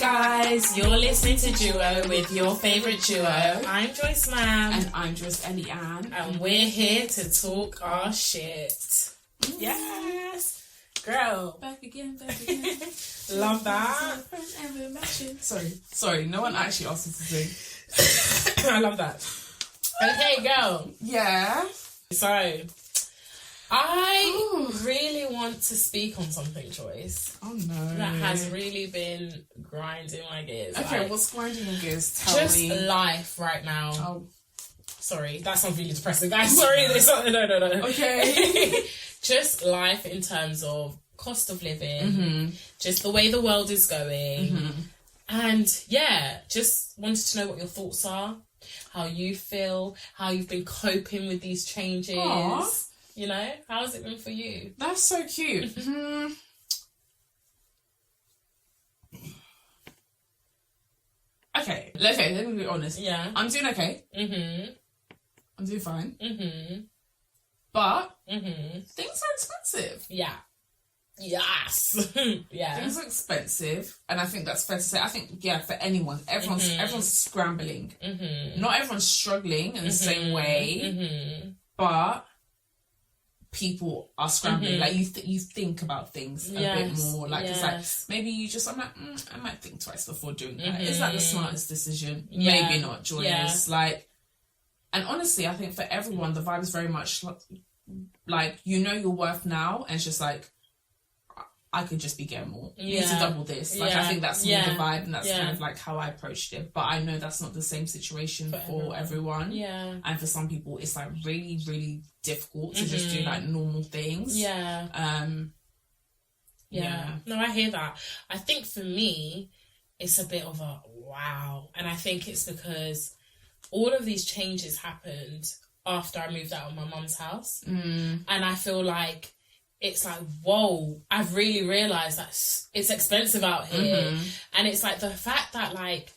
guys, you're listening to Duo with your favourite duo. I'm Joyce Mam. And I'm Joyce Ellie Ann. And we're here to talk our shit. Yes. Girl. Back again. Love that. Sorry, no one actually asked us to sing. I love that. Okay, girl. Yeah. So, I really want to speak on something, Joyce. Oh no. That has really been grinding my gears. Okay, like, what's grinding your gears? Tell me. Just life right now. Oh. Sorry, that sounds really depressing, guys. Sorry, no. Okay. Just life in terms of cost of living, just the way the world is going. And yeah, just wanted to know what your thoughts are, how you feel, how you've been coping with these changes. Aww. You know, how has it been for you? That's so cute. Okay, let me be honest. Yeah. I'm doing okay. I'm doing fine. But things are expensive. Yeah. Yes. Yeah. Things are expensive, and I think that's fair to say. I think, yeah, for anyone, everyone's scrambling. Not everyone's struggling in the same way, but people are scrambling. Like you think about things a bit more. Like it's like maybe you just I might think twice before doing that. Is that the smartest decision? Yeah. Maybe not, Joyous. Like, and honestly, I think for everyone the vibe is very much like you know your worth now, and it's just like I could just be getting more. You need to double this. Like I think that's more the vibe, and that's kind of like how I approached it. But I know that's not the same situation for everyone. Yeah. And for some people it's like really, really difficult to just do like normal things. Yeah. No, I hear that. I think for me it's a bit of a wow. And I think it's because all of these changes happened after I moved out of my mum's house. And I feel like it's like, whoa, I've really realised that it's expensive out here. And it's like the fact that like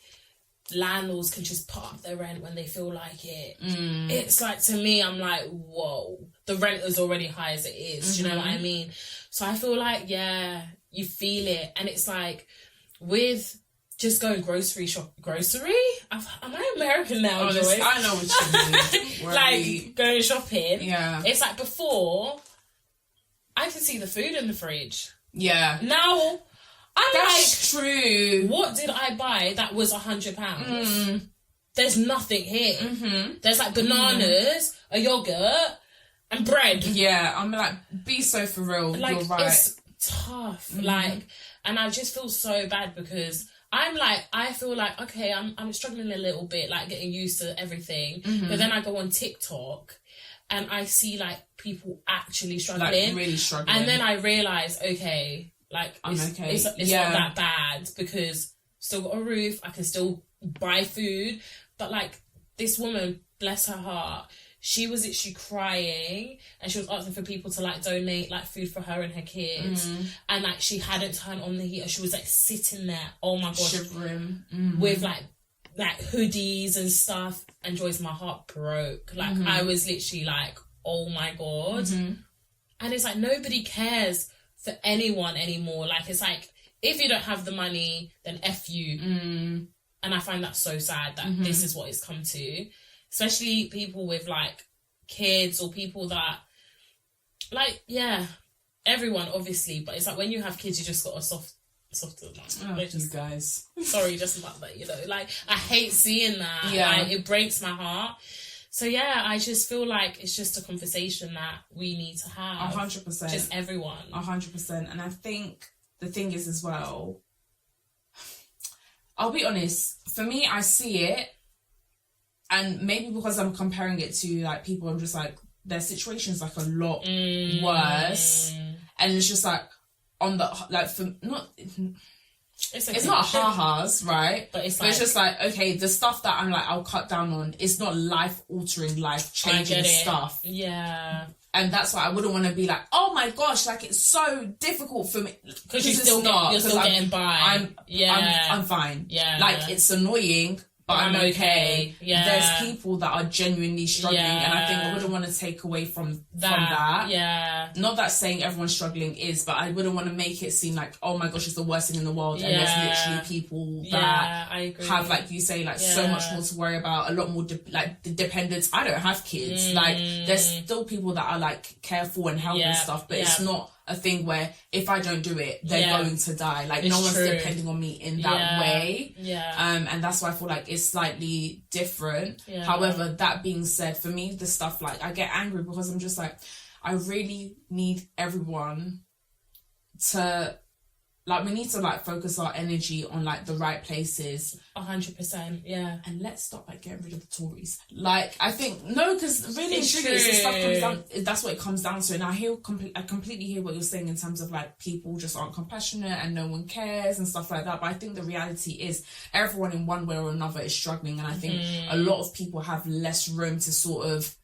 landlords can just put up their rent when they feel like it. It's like, to me, I'm like, whoa, the rent is already high as it is. Do you know what I mean? So I feel like, yeah, you feel it. And it's like with just going grocery? Am I American now, Joyce? I know what you mean. Like going shopping. Yeah. It's like before I could see the food in the fridge. Yeah. Now, That's true. What did I buy that was £100? There's nothing here. There's like bananas, a yogurt, and bread. Yeah, I'm like, be so for real. Like, you're right. It's tough. Like, and I just feel so bad because I feel like, okay, I'm struggling a little bit, like getting used to everything. But then I go on TikTok and I see like people actually struggling. Like really struggling. And then I realise, okay, like it's not that bad because still got a roof, I can still buy food. But like this woman, bless her heart, she was literally crying and she was asking for people to like donate like food for her and her kids. And like she hadn't turned on the heater. She was like sitting there, oh my gosh, shivering with like hoodies and stuff. And Joyce, my heart broke. Like I was literally like, oh my God. And it's like nobody cares for anyone anymore. Like it's like if you don't have the money, then F you. And I find that so sad that this is what it's come to. Especially people with like kids or people that like, yeah, everyone obviously, but it's like when you have kids you just got a softer you guys. Sorry, just about that, you know. Like I hate seeing that. Yeah. Like, it breaks my heart. So yeah, I just feel like it's just a conversation that we need to have. 100%. Just everyone. 100%. And I think the thing is as well, I'll be honest, for me, I see it, and maybe because I'm comparing it to like people, I'm just like, their situation's like a lot worse. And it's just like, on the, like, for not... It's not ha-has, right? But it's just like, okay, the stuff that I'm like, I'll cut down on, it's not life-altering, life-changing stuff. Yeah. And that's why I wouldn't want to be like, oh my gosh, like, it's so difficult for me. Because you're still getting by. I'm fine. Yeah. Like, it's annoying, but I'm okay. Yeah. There's people that are genuinely struggling, and I think I wouldn't want to take away from that. Yeah. Not that saying everyone struggling is, but I wouldn't want to make it seem like, oh my gosh, it's the worst thing in the world, and there's literally people that have, like you say, like so much more to worry about, a lot more the dependence. I don't have kids. Like, there's still people that are like careful and help and stuff, but it's not a thing where if I don't do it, they're going to die. Like, no one's depending on me in that way. And that's why I feel like it's slightly different. However, that being said, for me, the stuff, like, I get angry because I'm just like, I really need everyone to, like, we need to, like, focus our energy on, like, the right places. 100%, yeah. And let's stop, like, getting rid of the Tories. Like, I think, no, because really and truly, this stuff comes down, that's what it comes down to. And I completely hear what you're saying in terms of, like, people just aren't compassionate and no one cares and stuff like that. But I think the reality is everyone in one way or another is struggling. And I think a lot of people have less room to sort of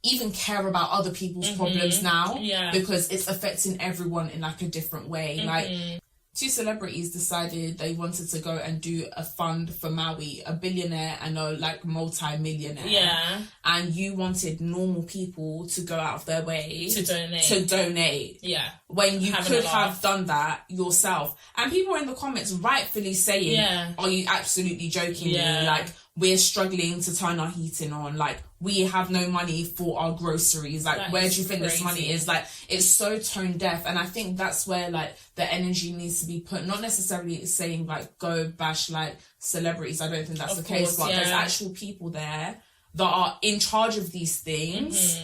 even care about other people's problems now, because it's affecting everyone in, like, a different way. Like, 2 celebrities decided they wanted to go and do a fund for Maui, a billionaire and a, like, multi-millionaire. Yeah. And you wanted normal people to go out of their way to donate. Yeah. When you could have done that yourself. And people in the comments rightfully saying, are you absolutely joking me? Like, we're struggling to turn our heating on. Like, we have no money for our groceries. Like, that where do you think this money is? Like, it's so tone deaf. And I think that's where, like, the energy needs to be put. Not necessarily saying, like, go bash, like, celebrities. I don't think that's the case. But there's actual people there that are in charge of these things.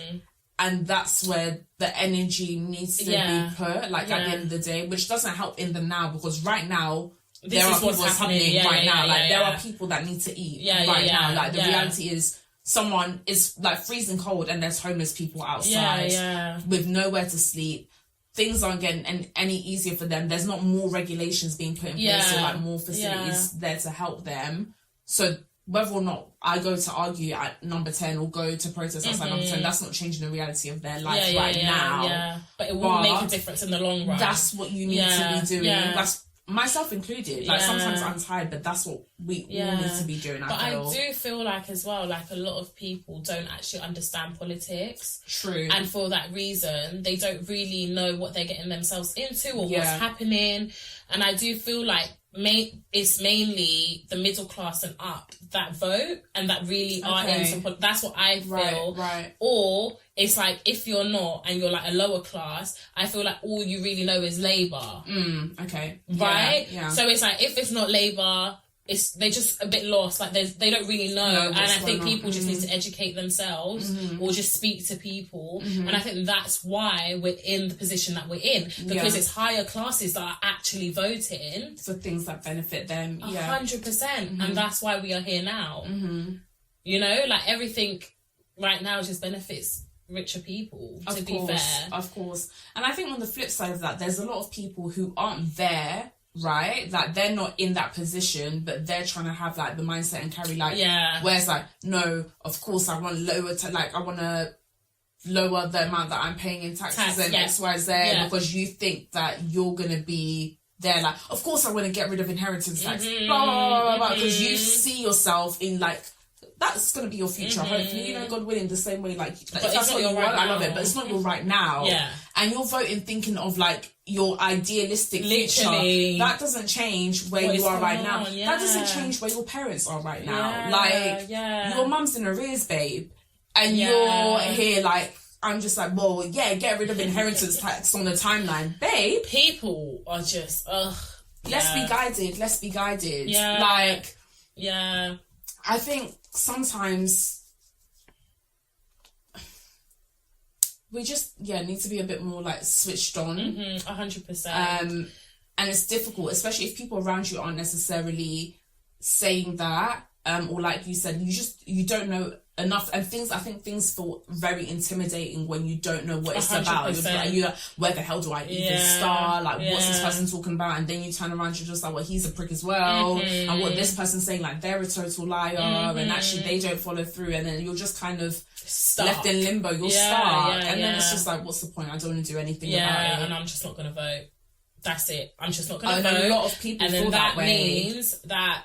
And that's where the energy needs to be put, like, at the end of the day, which doesn't help in the now, because right now, there are people happening right now. Like, there are people that need to eat right now. Like, the reality is someone is, like, freezing cold and there's homeless people outside with nowhere to sleep. Things aren't getting any easier for them. There's not more regulations being put in place or, like, more facilities there to help them. So whether or not I go to argue at number 10 or go to protest outside number 10, that's not changing the reality of their life now. Yeah. But it will make a difference in the long run. That's what you need to be doing. That's myself included. Like, sometimes I'm tired, but that's what we all need to be doing. I do feel like, as well, like, a lot of people don't actually understand politics. True. And for that reason, they don't really know what they're getting themselves into or what's happening. And I do feel like it's mainly the middle class and up that vote and that really are into. That's what I feel. Right. Or it's like, if you're not and you're, like, a lower class, I feel like all you really know is Labour. Okay. Right? Yeah. So it's like, if it's not Labour, they're just a bit lost. Like, they don't really know. And I think people just need to educate themselves or just speak to people. And I think that's why we're in the position that we're in, because it's higher classes that are actually voting for things that benefit them. 100%. And that's why we are here now. You know, like, everything right now just benefits richer people, to be fair. Of course. And I think on the flip side of that, there's a lot of people who aren't there, right? Like, they're not in that position, but they're trying to have, like, the mindset and carry, like, where it's like, no, of course I want I want to lower the amount that I'm paying in taxes and X, Y, Z, because you think that you're going to be there. Like, of course I want to get rid of inheritance tax, blah, blah, blah, blah, because you see yourself in, like, that's going to be your future, hopefully, you know, God willing, the same way, like if that's what you want, I love it, but it's not your right now. And you're voting thinking of, like, your idealistic future. That doesn't change where you are right now. That doesn't change where your parents are right now. Like, your mum's in arrears, babe, and you're here, like, I'm just like, well, get rid of inheritance tax on the timeline, babe. People are just, let's be guided. Like, I think sometimes we just need to be a bit more, like, switched on. 100%. And it's difficult, especially if people around you aren't necessarily saying that, or, like you said, you don't know enough, and I think things feel very intimidating when you don't know what it's 100%. About. You're like, where the hell do I even start? Like, what's this person talking about? And then you turn around, you're just like, well, he's a prick as well. And what this person's saying, like, they're a total liar, and actually they don't follow through, and then you're just kind of left in limbo. You're stuck, and then it's just like, what's the point? I don't want to do anything about it. And I'm just not going to vote. That's it. I'm just not going to vote. And a lot of people feel that way. Means that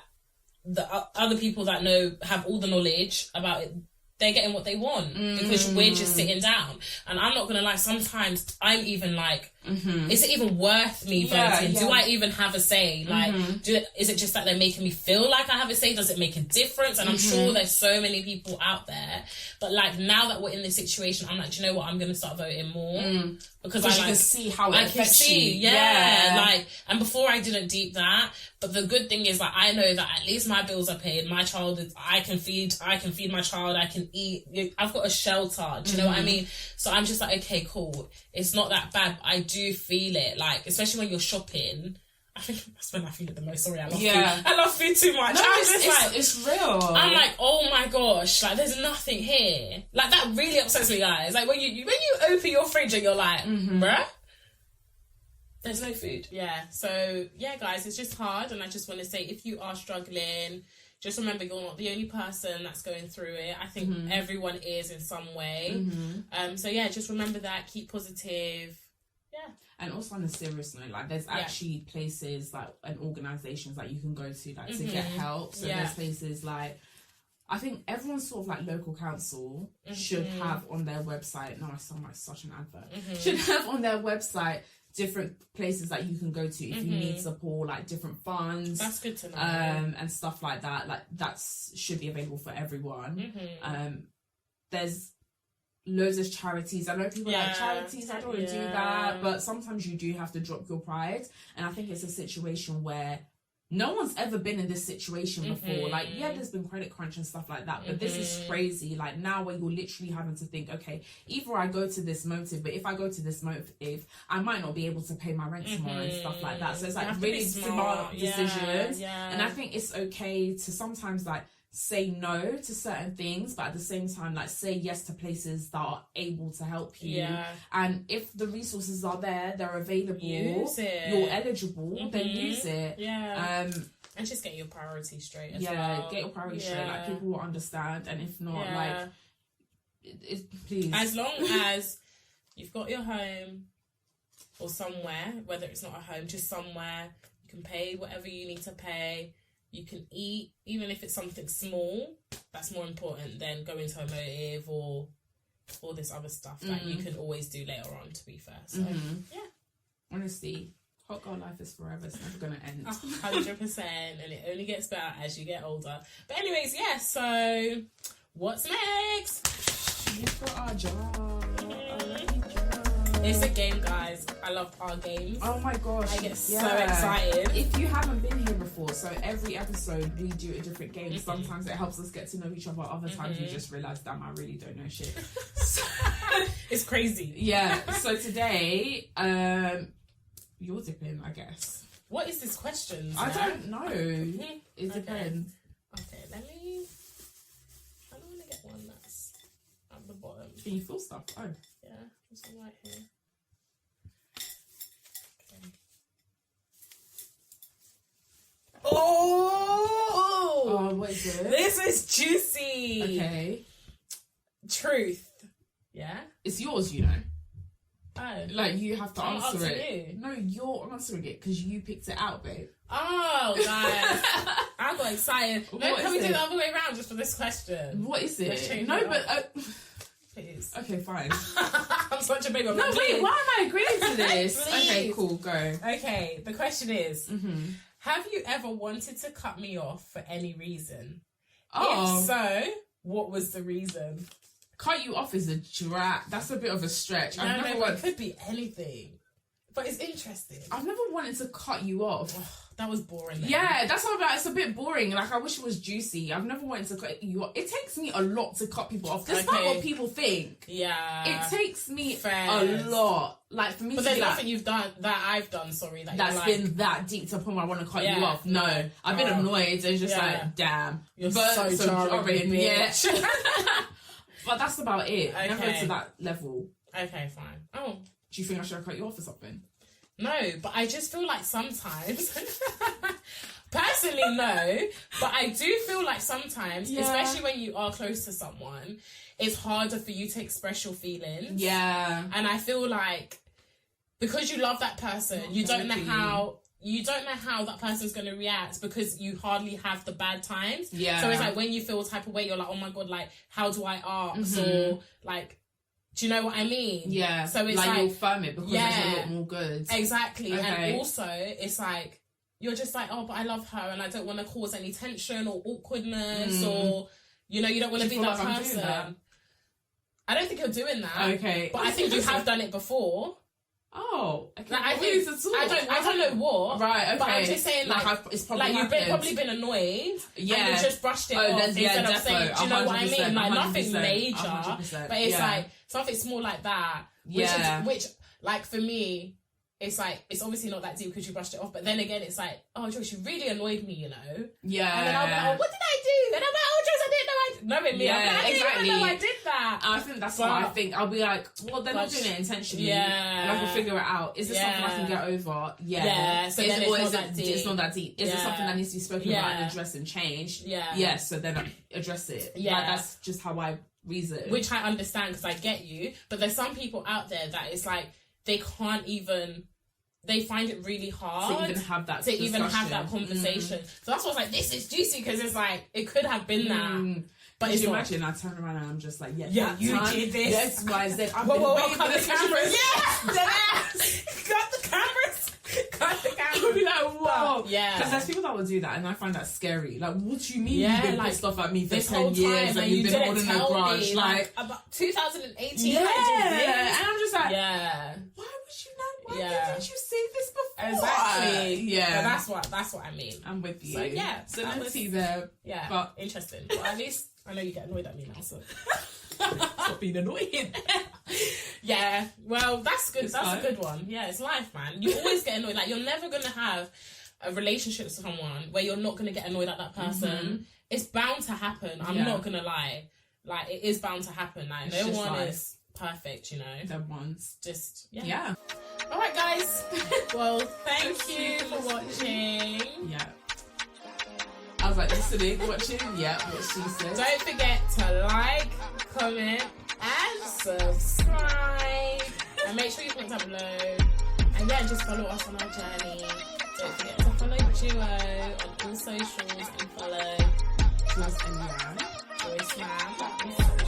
the other people that know have all the knowledge about it, they're getting what they want because we're just sitting down. And I'm not gonna lie, sometimes I'm even like, is it even worth me voting? Do I even have a say? Like, is it just that they're making me feel like I have a say? Does it make a difference? And I'm sure there's so many people out there, but like now that we're in this situation, I'm like, do you know what? I'm gonna start voting more because I can see how it affects you. Like, and before I didn't deep that, but the good thing is like I know that at least my bills are paid. My child is, I can feed my child. I can eat. I've got a shelter. Do you know what I mean? So I'm just like, okay, cool. It's not that bad. But I do feel it, like especially when you're shopping. I think that's when I feel it the most. Sorry, I love food. I love food too much. No, it's real. I'm like, oh my gosh, like there's nothing here. Like that really upsets me, guys. Like when you open your fridge and you're like, bruh, there's no food. Yeah. So yeah, guys, it's just hard, and I just want to say, if you are struggling, just remember you're not the only person that's going through it. I think everyone is in some way. So yeah, just remember that. Keep positive. Yeah. And also on a serious note, like there's actually places like and organisations that you can go to like to get help. So there's places like, I think everyone's sort of like local council should have on their website. No, I sound like such an advert. Should have on their website different places that you can go to if you need support, like different funds. That's good to know. And stuff like that. Like should be available for everyone. There's loads of charities. I know people like charities, I don't want to do that, but sometimes you do have to drop your pride. And I think it's a situation where no one's ever been in this situation before. Like, there's been credit crunch and stuff like that, but this is crazy. Like now where you're literally having to think, okay, either I go to this motive, but if I go to this motive, I might not be able to pay my rent tomorrow and stuff like that. So it's like really smart decisions. And I think it's okay to sometimes like say no to certain things, but at the same time like say yes to places that are able to help you. And if the resources are there, they're available, you're eligible, then use it. And just get your priorities straight as well. Get your priorities straight. Like people will understand, and if not, like please, as long as you've got your home or somewhere, whether it's not a home, just somewhere you can pay whatever you need to pay. You can eat, even if it's something small. That's more important than going to a motive or all this other stuff that you can always do later on, to be fair. So, honestly, hot girl life is forever. It's never going to end. 100%. And it only gets better as you get older. But anyways, so what's next? You've got our job. It's a game, guys. I love our games. Oh my gosh. I get so excited. If you haven't been here before, so every episode we do a different game. Sometimes it helps us get to know each other. Other times we just realise, damn, I really don't know shit. So, it's crazy. So today, you're dipping, I guess. What is this question? I don't know. It depends. Okay, I don't want to get one that's at the bottom. Can you feel stuff? Oh. Yeah, there's one right here. Okay. Oh, what is it? This is juicy. Okay. Truth. Yeah? It's yours, you know. Oh. Like, you have to answer it. You. No, you're answering it because you picked it out, babe. Oh, guys. I got excited. No, can we do it the other way around just for this question? What is it? No, but... Please. Okay, fine. I'm such a big one. No, wait, why am I agreeing to this? Okay, cool, go. Okay, the question is, have you ever wanted to cut me off for any reason? Oh. If so, what was the reason? Cut you off is a drag. That's a bit of a stretch. It could be anything. But it's interesting. I've never wanted to cut you off. That was boring. Then. Yeah, that's what I'm about. It's a bit boring. Like, I wish it was juicy. I've never wanted to cut you off. It takes me a lot to cut people off. That's not what people think. Yeah. It takes me a lot. Like, for me but to there's be nothing you've done, that I've done, sorry. That's been that deep to the point where I want to cut you off. No. I've been annoyed. It's just like, damn. You're so jarring. Yeah. But that's about it. Okay. Never to that level. Okay, fine. Oh. Do you think I should have cut you off or something? No, but I just feel like sometimes, personally no, but I do feel like sometimes, especially when you are close to someone, it's harder for you to express your feelings. Yeah. And I feel like, because you love that person, you don't know how you don't know how that person's going to react because you hardly have the bad times. Yeah. So it's like when you feel type of way, you're like, oh my God, like, how do I ask? Or like, do you know what I mean? Yeah. So it's like you'll firm it because there's a lot more good. Exactly. Okay. And also, it's like, you're just like, oh, but I love her and I don't want to cause any tension or awkwardness or, you know, you don't want to be that person. I don't think you're doing that. Okay. But I think you have done it before. Oh, okay. Like, I don't know what. Right, okay. But I'm just saying, like it's probably you've probably been annoyed. Yeah. And you just brushed it off instead of saying, do you know what I mean? Like, nothing major. 100%, but it's like, something small like that. Which, like, for me, it's like, it's obviously not that deep because you brushed it off. But then again, it's like, oh, Joyce, you really annoyed me, you know? Yeah. And then I'll be like, oh, what did I do? And I'm like, oh, Joyce, I didn't know I did that. I didn't even know I did that. And I think that's what I think. I'll be like, well, they're not doing it intentionally. Yeah. And I can figure it out. Is it something I can get over? Yeah. Yeah. So then it's not that deep. It's not that deep. Is it something that needs to be spoken about and addressed and changed? Yeah. Yes. So then I address it. Yeah. Like, that's just how I reason. Which I understand because I get you. But there's some people out there that it's like, they can't even... They find it really hard to even have that conversation. So that's what's like, this is juicy because it's like, it could have been that. But you imagine I turn around and I'm just like, yeah, you did this. Yes, Y, Z. Whoa, cut the cameras. Yes! Cut the cameras. Cut the cameras. I'll be like, whoa. Yeah. Because there's people that will do that and I find that scary. Like, what do you mean you've been pissed off at me for 10 years and you've been holding a grudge? Like, about 2018. Yeah. And I'm just like, yeah. Why would you know? Why didn't you say this before? Exactly. Yeah. But that's what I mean. I'm with you. So yeah. So let's see there. Yeah. But interesting. Well, at least I know you get annoyed at me now, so stop being annoying. Yeah. Well, that's good. That's a good one. Yeah, it's life, man. You always get annoyed. Like, you're never gonna have a relationship with someone where you're not gonna get annoyed at that person. It's bound to happen. I'm not gonna lie. Like, it is bound to happen. Like, no one is perfect, you know. The ones. Just yeah. All right, guys. Well, thank you for watching. Yeah. I was like listening, watching. Yeah, what she said. Don't forget to like, comment, and subscribe. And make sure you comment down below. And yeah, just follow us on our journey. Don't forget to follow Duo on all socials and follow Joyce and Ram. Joyce Ram.